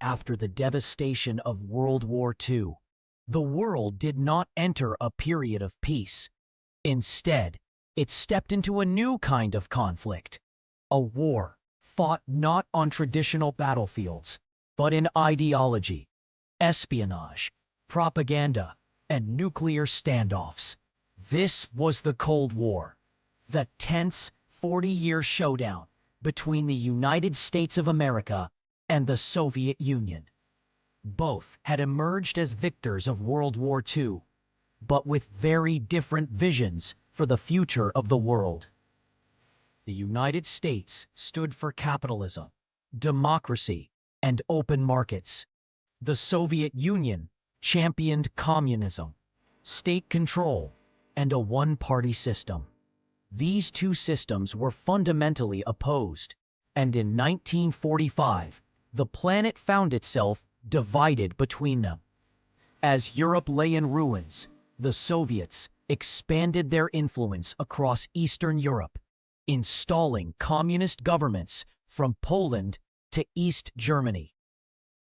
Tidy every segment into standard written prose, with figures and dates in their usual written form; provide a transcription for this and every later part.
after the devastation of World War II, the world did not enter a period of peace. Instead, it stepped into a new kind of conflict, a war fought not on traditional battlefields, but in ideology, espionage, propaganda, and nuclear standoffs. This was the Cold War, the tense 40-year showdown between the United States of America and the Soviet Union. Both had emerged as victors of World War II, but with very different visions for the future of the world. The United States stood for capitalism, democracy, and open markets. The Soviet Union championed communism, state control, and a one-party system. These two systems were fundamentally opposed, and in 1945, the planet found itself divided between them. As Europe lay in ruins, the Soviets expanded their influence across Eastern Europe, installing communist governments from Poland to East Germany.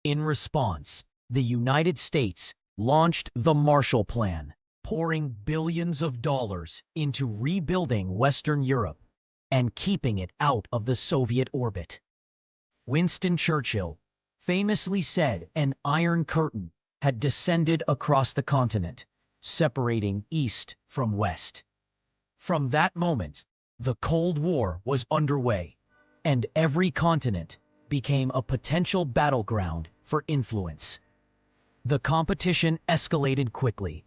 In response, the United States launched the Marshall Plan, pouring billions of dollars into rebuilding Western Europe and keeping it out of the Soviet orbit. Winston Churchill famously said an Iron Curtain had descended across the continent, separating East from West. From that moment, the Cold War was underway, and every continent became a potential battleground for influence. The competition escalated quickly.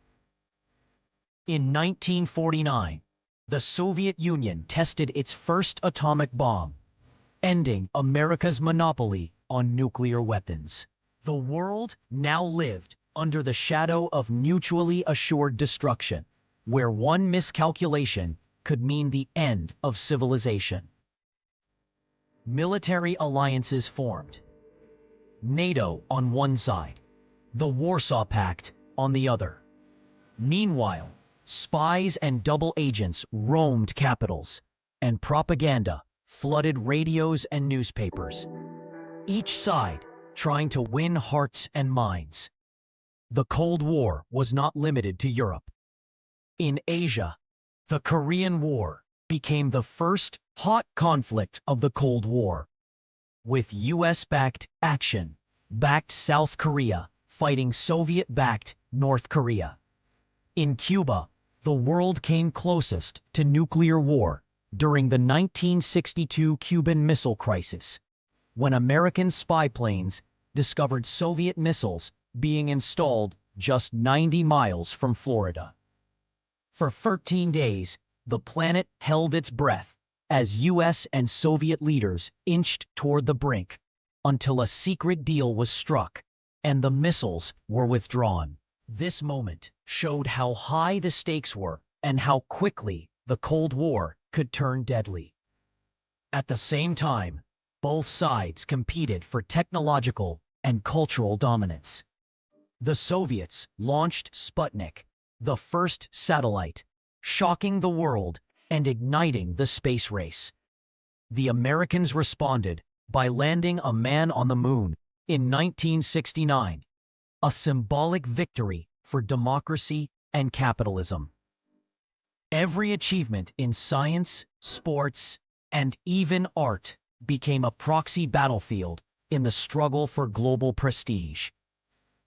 In 1949, the Soviet Union tested its first atomic bomb, ending America's monopoly on nuclear weapons. The world now lived under the shadow of mutually assured destruction, where one miscalculation could mean the end of civilization. Military alliances formed. NATO on one side, the Warsaw Pact on the other. Meanwhile, spies and double agents roamed capitals, and propaganda flooded radios and newspapers, each side trying to win hearts and minds. The Cold War was not limited to Europe. In Asia, the Korean War became the first hot conflict of the Cold War, with US-backed action-backed South Korea fighting Soviet-backed North Korea. In Cuba, the world came closest to nuclear war during the 1962 Cuban Missile Crisis, when American spy planes discovered Soviet missiles being installed just 90 miles from Florida. For 13 days, the planet held its breath as US and Soviet leaders inched toward the brink until a secret deal was struck and the missiles were withdrawn. This moment showed how high the stakes were and how quickly the Cold War could turn deadly. At the same time, both sides competed for technological and cultural dominance. The Soviets launched Sputnik, the first satellite, shocking the world and igniting the space race. The Americans responded by landing a man on the moon in 1969, a symbolic victory for democracy and capitalism. Every achievement in science, sports, and even art became a proxy battlefield in the struggle for global prestige.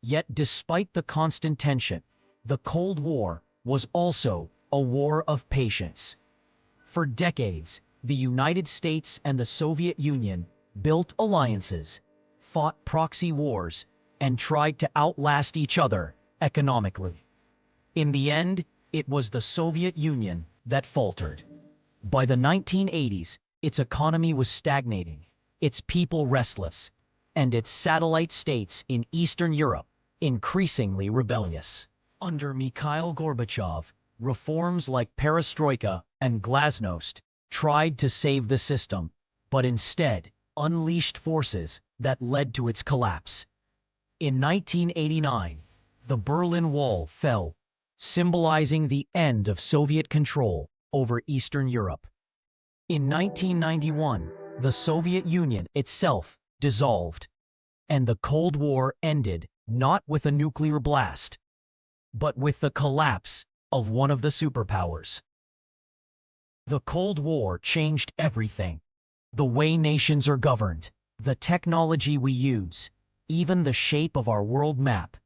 Yet despite the constant tension, the Cold War was also a war of patience. For decades, the United States and the Soviet Union built alliances, fought proxy wars, and tried to outlast each other economically. In the end, it was the Soviet Union that faltered. By the 1980s, its economy was stagnating, its people restless, and its satellite states in Eastern Europe increasingly rebellious. Under Mikhail Gorbachev, reforms like perestroika and glasnost tried to save the system, but instead unleashed forces that led to its collapse. In 1989, the Berlin Wall fell, symbolizing the end of Soviet control over Eastern Europe. In 1991, the Soviet Union itself dissolved, And the Cold War ended not with a nuclear blast, but with the collapse of one of the superpowers. The Cold War changed everything. The way nations are governed, the technology we use, even the shape of our world map.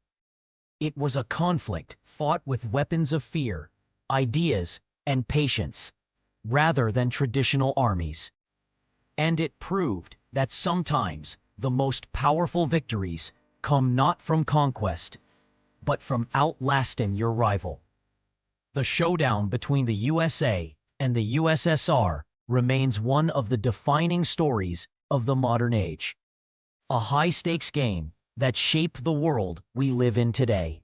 It was a conflict fought with weapons of fear, ideas, and patience, rather than traditional armies. And it proved that sometimes the most powerful victories come not from conquest, but from outlasting your rival. The showdown between the USA and the USSR remains one of the defining stories of the modern age. A high-stakes game that shaped the world we live in today.